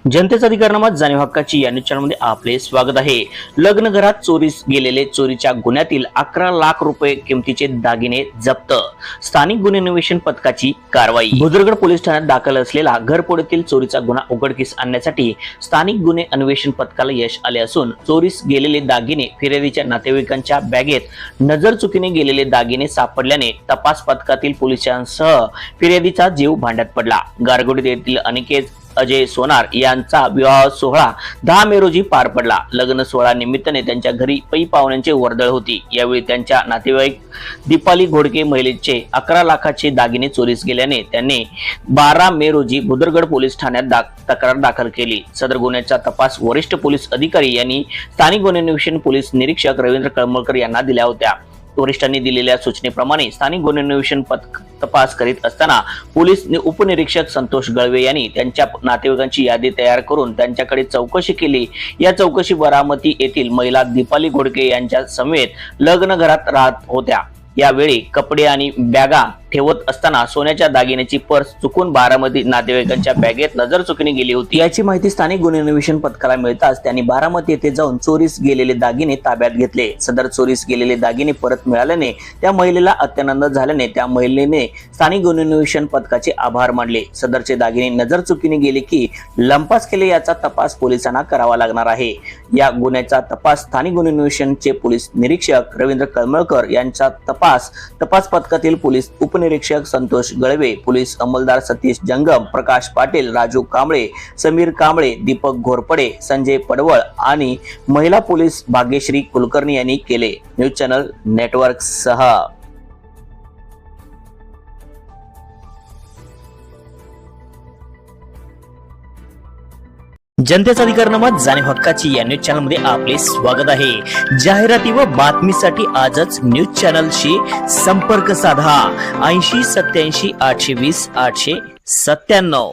जनतेचा अधिकारनामात जाणीव हक्काची या न्यूज चॅनलमध्ये आपले स्वागत आहे। लग्न घरात चोरीस गेलेले चोरीच्या गुन्ह्यातील 11 लाख रुपये किमतीचे दागिने जप्त। स्थानिक गुन्हे अन्वेषण पथकाची कारवाई। बुद्रुकगड पोलीस ठाण्यात दाखल असलेला घरफोडीतील चोरीचा गुन्हा उघडकीस आणण्यासाठी स्थानिक गुन्हे अन्वेषण पथकाला यश आले असून चोरीस गेलेले दागिने फिर्यादीच्या नातेवाईकांच्या बॅगेत नजर चुकीने गेलेले दागिने सापडल्याने तपास पथकातील पोलिसांसह फिर्यादीचा जीव भांड्यात पडला। गारगोटी येथील अनिकेत अजय सोनार यांचा विवाह सोहळा 10 मे रोजी पार पडला। लग्न सोहळा निमित्ताने त्यांच्या घरी पै पाहुण्यांची वर्दळ होती। यावेळी त्यांच्या नातेवाईक दीपाली घोडके महिलेचे 11 लाखाचे दागिने चोरीस गेल्याने त्यांनी 12 मे रोजी बुद्रुकगड पोलीस ठाण्यात तक्रार दाखल केली। सदर गुन्ह्याचा तपास वरिष्ठ पोलीस अधिकारी यांनी स्थानिक गुन्हे अन्वेषण पोलीस निरीक्षक रवींद्र कळमळकर यांना दिल्या होत्या। वरिष्ठांनी दिलेल्या सूचनेप्रमाणे स्थानिक गुन्हे अन्वेषण पथक तपास करीत असताना पोलीस उपनिरीक्षक संतोष गळवे यांनी त्यांच्या नातेवाईकांची यादी तयार करून त्यांच्याकडे चौकशी केली। या चौकशी बारामती येथील महिला दीपाली घोडके यांच्या समेत लग्न घरात राहत होत्या। यावेळी कपडे आणि बॅगा ठेवत असताना सोन्याच्या दागिन्याची पर्स चुकून बारामती नातेवाईकांच्या बॅगेत नजर चुकीने गेली होती। याची माहिती स्थानिक गुन्हे अन्वेषण पथकाला मिळताच त्यांनी बारामती येथे जाऊन चोरीस गेलेले दागिने ताब्यात घेतले। सदर चोरीस गेलेले दागिने परत मिळाल्याने त्या महिलेला अत्यानंद झाल्याने त्या महिलेने स्थानिक गुन्हे अन्वेषण पथकाचे आभार मानले। सदरचे दागिने नजर चुकीने गेले की लंपास केले याचा तपास पोलिसांना करावा लागणार आहे। या गुन्ह्याचा तपास स्थानिक गुन्हे अन्वेषणचे पोलीस निरीक्षक रवींद्र कळमळकर यांचा तपास पथकातील पोलीस उपनिरीक्षक संतोष गळवे, पोलीस अंमलदार सतीश जंगम, प्रकाश पाटील, राजू कांबळे, समीर कांबळे, दीपक घोरपडे, संजय पडवळ आणि महिला पोलीस भाग्यश्री कुलकर्णी यांनी केले। न्यूज चॅनल नेटवर्क सह जनतेचा अधिकारनामात जाणीव हक्काची या न्यूज चॅनल मध्ये आपले स्वागत आहे। जाहिराती व बातमीसाठी आजच न्यूज चॅनलशी संपर्क साधा 80 87 820 897।